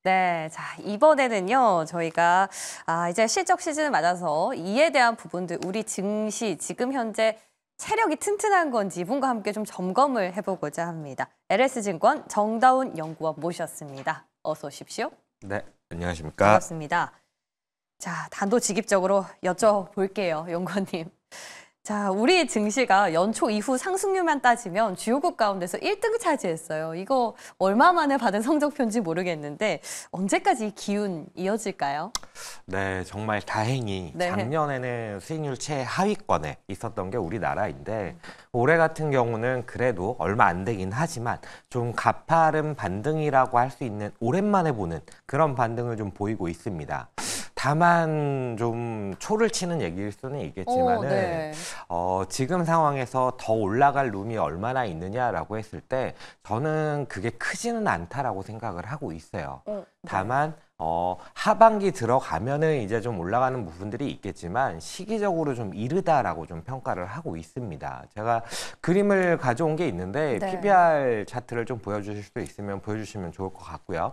네, 자, 이번에는요, 저희가 이제 실적 시즌을 맞아서 이에 대한 부분들, 우리 증시 지금 현재 체력이 튼튼한 건지 이분과 함께 좀 점검을 해보고자 합니다. LS증권 정다운 연구원 모셨습니다. 어서 오십시오. 네, 안녕하십니까. 반갑습니다. 자, 단도직입적으로 여쭤볼게요, 연구원님. 자, 우리 증시가 연초 이후 상승률만 따지면 주요국 가운데서 1등을 차지했어요. 이거 얼마 만에 받은 성적표인지 모르겠는데 언제까지 이 기운 이어질까요? 네, 정말 다행히 작년에는 수익률 최하위권에 있었던 게 우리나라인데 올해 같은 경우는 그래도 얼마 안 되긴 하지만 좀 가파른 반등이라고 할 수 있는 오랜만에 보는 그런 반등을 좀 보이고 있습니다. 다만 좀 초를 치는 얘기일 수는 있겠지만은 지금 상황에서 더 올라갈 룸이 얼마나 있느냐라고 했을 때 저는 그게 크지는 않다라고 생각을 하고 있어요. 다만 하반기 들어가면은 이제 좀 올라가는 부분들이 있겠지만 시기적으로 좀 이르다라고 좀 평가를 하고 있습니다. 제가 그림을 가져온 게 있는데 PBR 차트를 좀 보여주실 수 있으면 보여주시면 좋을 것 같고요.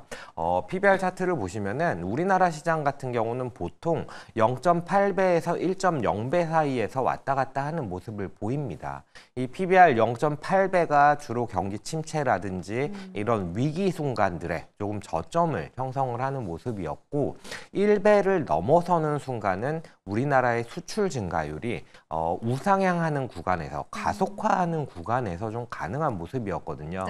PBR 차트를 보시면은 우리나라 시장 같은 경우는 보통 0.8배에서 1.0배 사이에서 왔다 갔다 하는 모습을 보입니다. 이 PBR 0.8배가 주로 경기 침체라든지 이런 위기 순간들에 조금 저점을 형성을 하는 모습이었고 1배를 넘어서는 순간은 우리나라의 수출 증가율이 우상향하는 구간에서 가속화하는 구간에서 좀 가능한 모습이었거든요.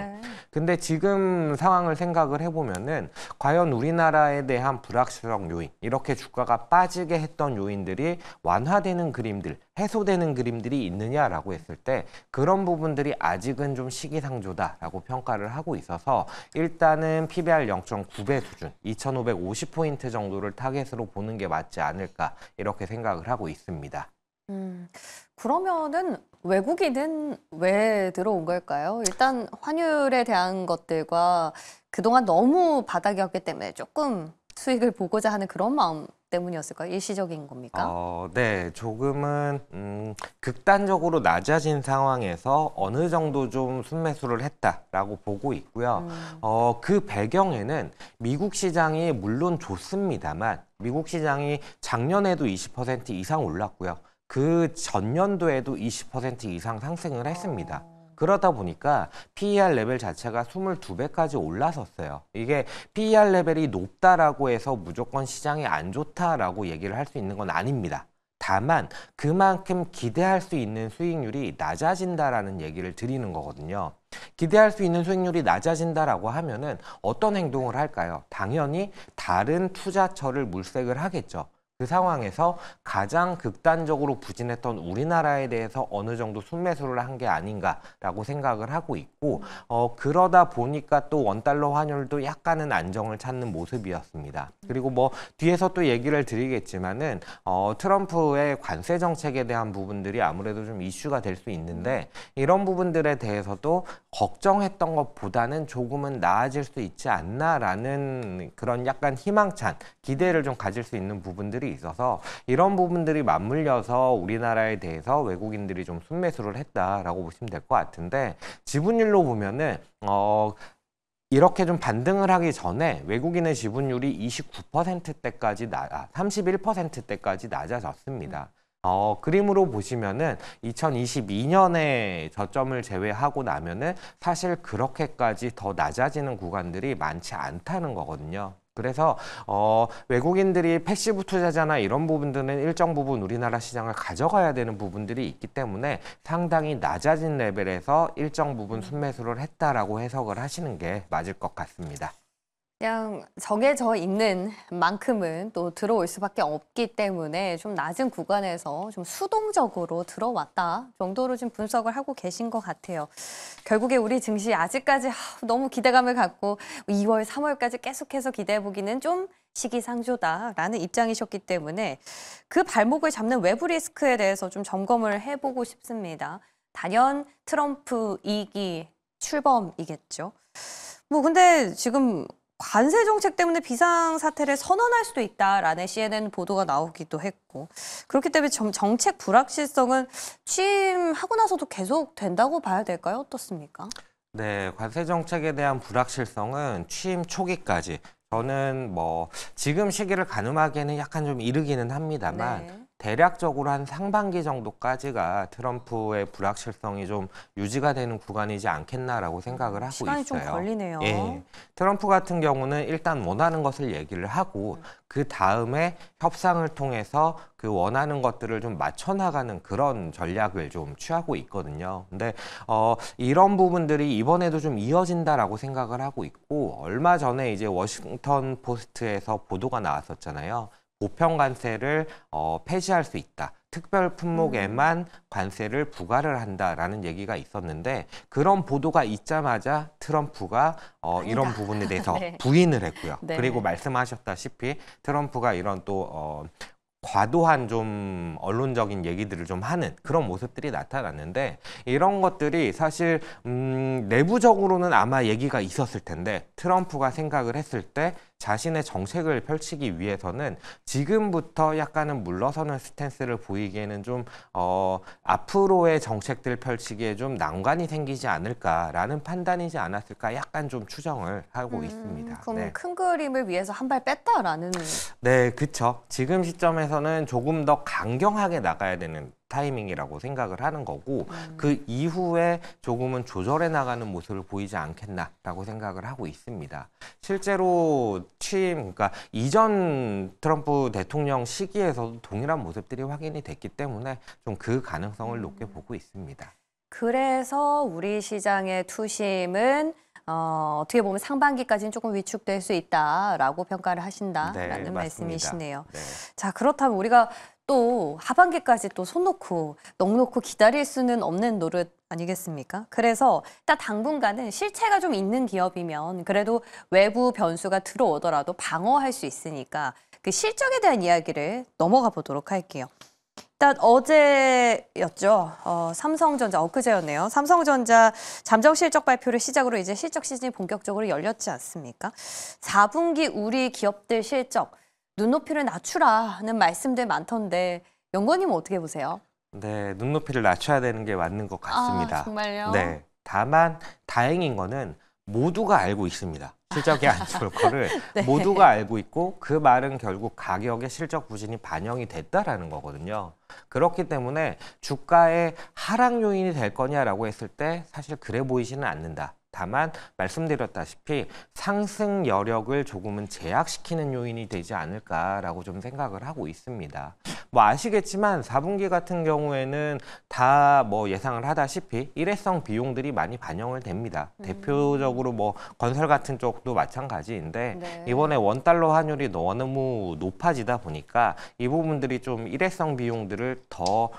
근데 지금 상황을 생각을 해보면은 과연 우리나라에 대한 불확실성 요인, 이렇게 주가가 빠지게 했던 요인들이 완화되는 그림들, 해소되는 그림들이 있느냐라고 했을 때 그런 부분들이 아직은 좀 시기상조다라고 평가를 하고 있어서 일단은 PBR 0.9배 수준, 2,550포인트 정도를 타겟으로 보는 게 맞지 않을까 이렇게 생각을 하고 있습니다. 그러면은 외국인은 왜 들어온 걸까요? 일단 환율에 대한 것들과 그동안 너무 바닥이었기 때문에 조금 수익을 보고자 하는 그런 마음 때문이었을까요? 일시적인 겁니까? 네, 조금은 극단적으로 낮아진 상황에서 어느 정도 좀 순매수를 했다라고 보고 있고요. 그 배경에는 미국 시장이 물론 좋습니다만 미국 시장이 작년에도 20% 이상 올랐고요. 그 전년도에도 20% 이상 상승을 했습니다. 그러다 보니까 PER 레벨 자체가 22배까지 올라섰어요. 이게 PER 레벨이 높다라고 해서 무조건 시장이 안 좋다라고 얘기를 할 수 있는 건 아닙니다. 다만 그만큼 기대할 수 있는 수익률이 낮아진다라는 얘기를 드리는 거거든요. 기대할 수 있는 수익률이 낮아진다라고 하면은 어떤 행동을 할까요? 당연히 다른 투자처를 물색을 하겠죠. 그 상황에서 가장 극단적으로 부진했던 우리나라에 대해서 어느 정도 순매수를 한 게 아닌가라고 생각을 하고 있고 그러다 보니까 또 원달러 환율도 약간은 안정을 찾는 모습이었습니다. 그리고 뭐 뒤에서 또 얘기를 드리겠지만은 트럼프의 관세 정책에 대한 부분들이 아무래도 좀 이슈가 될 수 있는데 이런 부분들에 대해서도 걱정했던 것보다는 조금은 나아질 수 있지 않나라는 그런 약간 희망찬 기대를 좀 가질 수 있는 부분들이 있어서 이런 부분들이 맞물려서 우리나라에 대해서 외국인들이 좀 순매수를 했다라고 보시면 될 것 같은데 지분율로 보면은 이렇게 좀 반등을 하기 전에 외국인의 지분율이 29%대까지 31%대까지 낮아졌습니다. 그림으로 보시면은 2022년에 저점을 제외하고 나면은 사실 그렇게까지 더 낮아지는 구간들이 많지 않다는 거거든요. 그래서 외국인들이 패시브 투자자나 이런 부분들은 일정 부분 우리나라 시장을 가져가야 되는 부분들이 있기 때문에 상당히 낮아진 레벨에서 일정 부분 순매수를 했다라고 해석을 하시는 게 맞을 것 같습니다. 그냥 정해져 있는 만큼은 또 들어올 수밖에 없기 때문에 좀 낮은 구간에서 좀 수동적으로 들어왔다 정도로 좀 분석을 하고 계신 것 같아요. 결국에 우리 증시 아직까지 너무 기대감을 갖고 2월, 3월까지 계속해서 기대해보기는 좀 시기상조다라는 입장이셨기 때문에 그 발목을 잡는 외부 리스크에 대해서 좀 점검을 해보고 싶습니다. 단연 트럼프 2기 출범이겠죠. 뭐 근데 지금 관세 정책 때문에 비상사태를 선언할 수도 있다라는 CNN 보도가 나오기도 했고 그렇기 때문에 정책 불확실성은 취임하고 나서도 계속 된다고 봐야 될까요? 어떻습니까? 네, 관세 정책에 대한 불확실성은 취임 초기까지 저는 뭐 지금 시기를 가늠하기에는 약간 좀 이르기는 합니다만 네. 대략적으로 한 상반기 정도까지가 트럼프의 불확실성이 좀 유지가 되는 구간이지 않겠나라고 생각을 하고 시간이 있어요. 좀 걸리네요. 예. 트럼프 같은 경우는 일단 원하는 것을 얘기를 하고 그 다음에 협상을 통해서 그 원하는 것들을 좀 맞춰나가는 그런 전략을 좀 취하고 있거든요. 근데 이런 부분들이 이번에도 좀 이어진다라고 생각을 하고 있고 얼마 전에 이제 워싱턴 포스트에서 보도가 나왔었잖아요. 보편 관세를 폐지할 수 있다. 특별 품목에만 관세를 부과를 한다라는 얘기가 있었는데 그런 보도가 있자마자 트럼프가 이런 부분에 대해서 네. 부인을 했고요. 네. 그리고 말씀하셨다시피 트럼프가 이런 또 과도한 좀 언론적인 얘기들을 좀 하는 그런 모습들이 나타났는데 이런 것들이 사실 내부적으로는 아마 얘기가 있었을 텐데 트럼프가 생각을 했을 때 자신의 정책을 펼치기 위해서는 지금부터 약간은 물러서는 스탠스를 보이기에는 좀 앞으로의 정책들 펼치기에 좀 난관이 생기지 않을까라는 판단이지 않았을까 약간 좀 추정을 하고 있습니다. 그럼 네. 큰 그림을 위해서 한 발 뺐다라는. 네, 그쵸. 지금 시점에서는 조금 더 강경하게 나가야 되는 타이밍이라고 생각을 하는 거고 그 이후에 조금은 조절해 나가는 모습을 보이지 않겠나라고 생각을 하고 있습니다. 실제로 그러니까 이전 트럼프 대통령 시기에서도 동일한 모습들이 확인이 됐기 때문에 좀 그 가능성을 높게 보고 있습니다. 그래서 우리 시장의 투심은 어떻게 보면 상반기까지는 조금 위축될 수 있다라고 평가를 하신다라는 네, 맞습니다. 말씀이시네요. 네. 자, 그렇다면 우리가 또 하반기까지 또 손 놓고 넋 놓고 기다릴 수는 없는 노릇 아니겠습니까? 그래서 일단 당분간은 실체가 좀 있는 기업이면 그래도 외부 변수가 들어오더라도 방어할 수 있으니까 그 실적에 대한 이야기를 넘어가 보도록 할게요. 일단 어제였죠. 삼성전자 엊그제였네요. 삼성전자 잠정 실적 발표를 시작으로 이제 실적 시즌이 본격적으로 열렸지 않습니까? 4분기 우리 기업들 실적 눈높이를 낮추라는 말씀들 많던데 연구원님은 어떻게 보세요? 네, 눈높이를 낮춰야 되는 게 맞는 것 같습니다. 아, 정말요? 네. 다만 다행인 거는 모두가 알고 있습니다. 실적이 안 좋을 거를 네. 모두가 알고 있고 그 말은 결국 가격의 실적 부진이 반영이 됐다라는 거거든요. 그렇기 때문에 주가의 하락 요인이 될 거냐라고 했을 때 사실 그래 보이지는 않는다. 다만 말씀드렸다시피 상승 여력을 조금은 제약시키는 요인이 되지 않을까라고 좀 생각을 하고 있습니다. 뭐 아시겠지만 4분기 같은 경우에는 다 뭐 예상을 하다시피 일회성 비용들이 많이 반영을 됩니다. 대표적으로 뭐 건설 같은 쪽도 마찬가지인데 네. 이번에 원달러 환율이 너무 높아지다 보니까 이 부분들이 좀 일회성 비용들을 더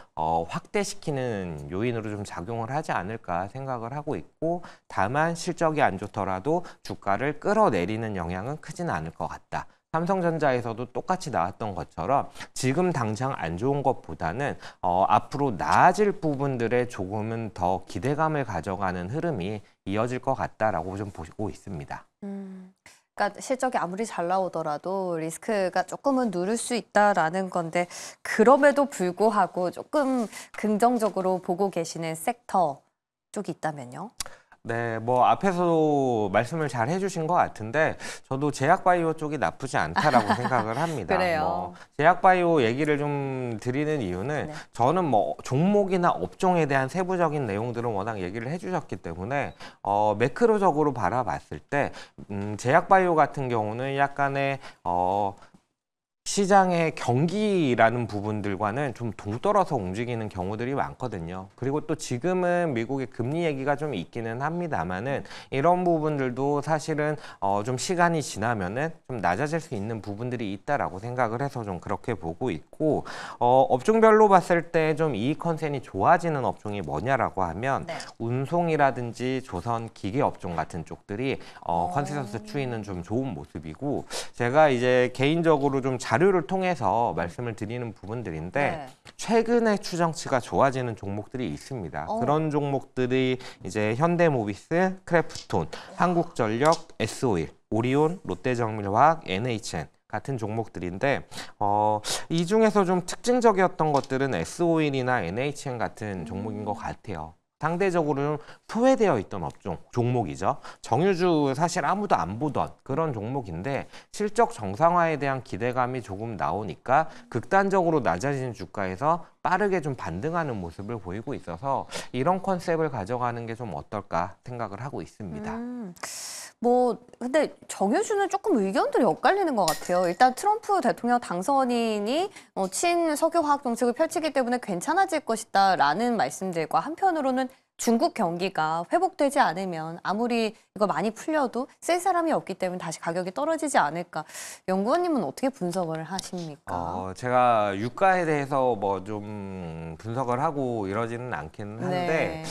확대시키는 요인으로 좀 작용을 하지 않을까 생각을 하고 있고 다만 실적이 안 좋더라도 주가를 끌어내리는 영향은 크지는 않을 것 같다. 삼성전자에서도 똑같이 나왔던 것처럼 지금 당장 안 좋은 것보다는 앞으로 나아질 부분들에 조금은 더 기대감을 가져가는 흐름이 이어질 것 같다라고 좀 보고 있습니다. 그러니까 실적이 아무리 잘 나오더라도 리스크가 조금은 누를 수 있다라는 건데 그럼에도 불구하고 조금 긍정적으로 보고 계시는 섹터 쪽이 있다면요? 네, 뭐 앞에서도 말씀을 잘 해주신 것 같은데 저도 제약바이오 쪽이 나쁘지 않다라고 생각을 합니다. 그래요. 뭐 제약바이오 얘기를 좀 드리는 이유는 네. 저는 뭐 종목이나 업종에 대한 세부적인 내용들은 워낙 얘기를 해주셨기 때문에 매크로적으로 바라봤을 때 제약바이오 같은 경우는 약간의 시장의 경기라는 부분들과는 좀 동떨어서 움직이는 경우들이 많거든요. 그리고 또 지금은 미국의 금리 얘기가 좀 있기는 합니다만은 이런 부분들도 사실은 좀 시간이 지나면은 좀 낮아질 수 있는 부분들이 있다라고 생각을 해서 좀 그렇게 보고 있고 업종별로 봤을 때 좀 이익 컨센이 좋아지는 업종이 뭐냐라고 하면 네. 운송이라든지 조선 기계 업종 같은 쪽들이 컨센서스 추이는 좀 좋은 모습이고 제가 이제 개인적으로 좀 자료를 통해서 말씀을 드리는 부분들인데 네. 최근에 추정치가 좋아지는 종목들이 있습니다. 그런 종목들이 이제 현대모비스, 크래프톤, 한국전력, S오일, 오리온, 롯데정밀화학, NHN 같은 종목들인데 이 중에서 좀 특징적이었던 것들은 S오일이나 NHN 같은 종목인 것 같아요. 상대적으로 좀 소외되어 있던 업종, 종목이죠. 정유주 사실 아무도 안 보던 그런 종목인데 실적 정상화에 대한 기대감이 조금 나오니까 극단적으로 낮아진 주가에서 빠르게 좀 반등하는 모습을 보이고 있어서 이런 컨셉을 가져가는 게 좀 어떨까 생각을 하고 있습니다. 뭐 근데 정유주는 조금 의견들이 엇갈리는 것 같아요. 일단 트럼프 대통령 당선인이 친석유화학 정책을 펼치기 때문에 괜찮아질 것이다라는 말씀들과 한편으로는 중국 경기가 회복되지 않으면 아무리 이거 많이 풀려도 쓸 사람이 없기 때문에 다시 가격이 떨어지지 않을까. 연구원님은 어떻게 분석을 하십니까? 제가 유가에 대해서 뭐 좀 분석을 하고 이러지는 않기는 한데, 네.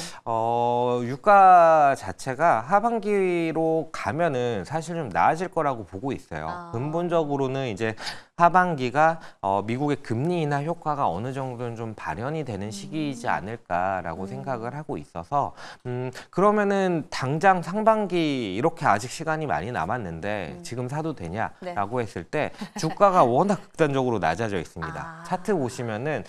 유가 자체가 하반기로 가면은 사실 좀 나아질 거라고 보고 있어요. 근본적으로는 이제 하반기가 미국의 금리 인하 효과가 어느 정도는 좀 발현이 되는 시기이지 않을까라고 생각을 하고 있어서 그러면은 당장 상반기 이렇게 아직 시간이 많이 남았는데 지금 사도 되냐라고 했을 때 주가가 워낙 극단적으로 낮아져 있습니다. 차트 보시면은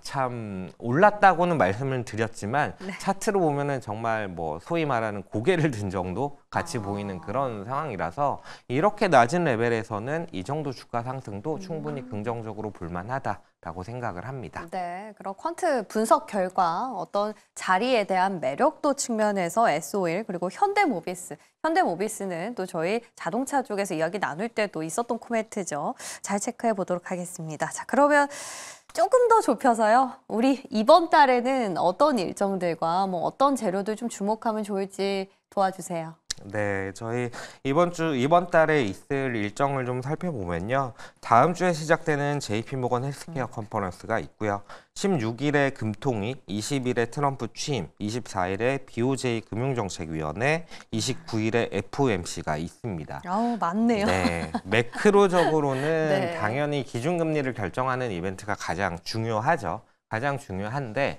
참 올랐다고는 말씀을 드렸지만 차트로 보면은 정말 뭐 소위 말하는 고개를 든 정도 같이 보이는 그런 상황이라서 이렇게 낮은 레벨에서는 이 정도 주가 상승도 충분히 긍정적으로 볼만하다라고 생각을 합니다. 네, 그럼 퀀트 분석 결과 어떤 자리에 대한 매력도 측면에서 S-오일 그리고 현대모비스는 또 저희 자동차 쪽에서 이야기 나눌 때도 있었던 코멘트죠. 잘 체크해 보도록 하겠습니다. 자, 그러면 조금 더 좁혀서요. 우리 이번 달에는 어떤 일정들과 뭐 어떤 재료들 좀 주목하면 좋을지 도와주세요. 네, 저희 이번 달에 있을 일정을 좀 살펴보면요. 다음 주에 시작되는 JP모건 헬스케어 컨퍼런스가 있고요. 16일에 금통위, 20일에 트럼프 취임, 24일에 BOJ 금융정책위원회, 29일에 FOMC가 있습니다. 많네요. 네, 매크로적으로는 네. 당연히 기준금리를 결정하는 이벤트가 가장 중요하죠. 가장 중요한데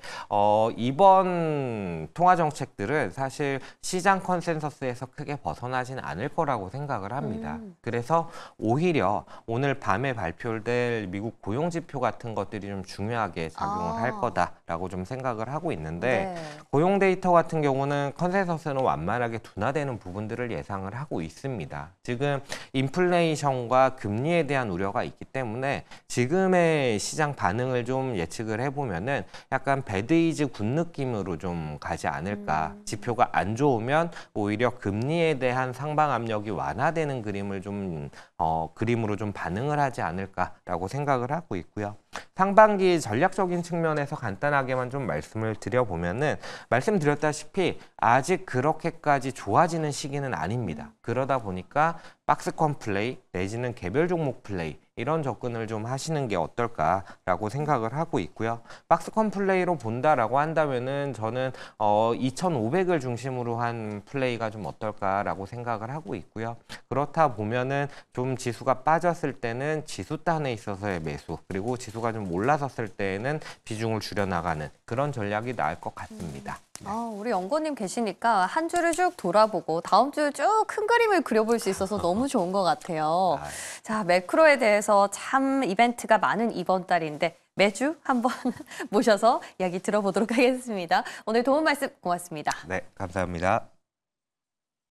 이번 통화 정책들은 사실 시장 컨센서스에서 크게 벗어나진 않을 거라고 생각을 합니다. 그래서 오히려 오늘 밤에 발표될 미국 고용 지표 같은 것들이 좀 중요하게 작용을 할 거다라고 좀 생각을 하고 있는데 고용 데이터 같은 경우는 컨센서스는 완만하게 둔화되는 부분들을 예상을 하고 있습니다. 지금 인플레이션과 금리에 대한 우려가 있기 때문에 지금의 시장 반응을 좀 예측을 해보면은 약간 배드이즈 굿 느낌으로 좀 가지 않을까. 지표가 안 좋으면 오히려 금리에 대한 상방 압력이 완화되는 그림으로 좀 반응을 하지 않을까라고 생각을 하고 있고요. 상반기 전략적인 측면에서 간단하게만 좀 말씀을 드려보면은 말씀드렸다시피 아직 그렇게까지 좋아지는 시기는 아닙니다. 그러다 보니까 박스권 플레이 내지는 개별 종목 플레이 이런 접근을 좀 하시는 게 어떨까라고 생각을 하고 있고요. 박스권 플레이로 본다라고 한다면은 저는 2,500을 중심으로 한 플레이가 좀 어떨까라고 생각을 하고 있고요. 그렇다 보면은 좀 지수가 빠졌을 때는 지수단에 있어서의 매수 그리고 지수가 좀 올라섰을 때에는 비중을 줄여나가는 그런 전략이 나을 것 같습니다. 우리 연구원님 계시니까 한 주를 쭉 돌아보고 다음 주 쭉 큰 그림을 그려볼 수 있어서 너무 좋은 것 같아요. 자, 매크로에 대해서 참 이벤트가 많은 이번 달인데 매주 한번 모셔서 이야기 들어보도록 하겠습니다. 오늘 도움 말씀 고맙습니다. 네, 감사합니다.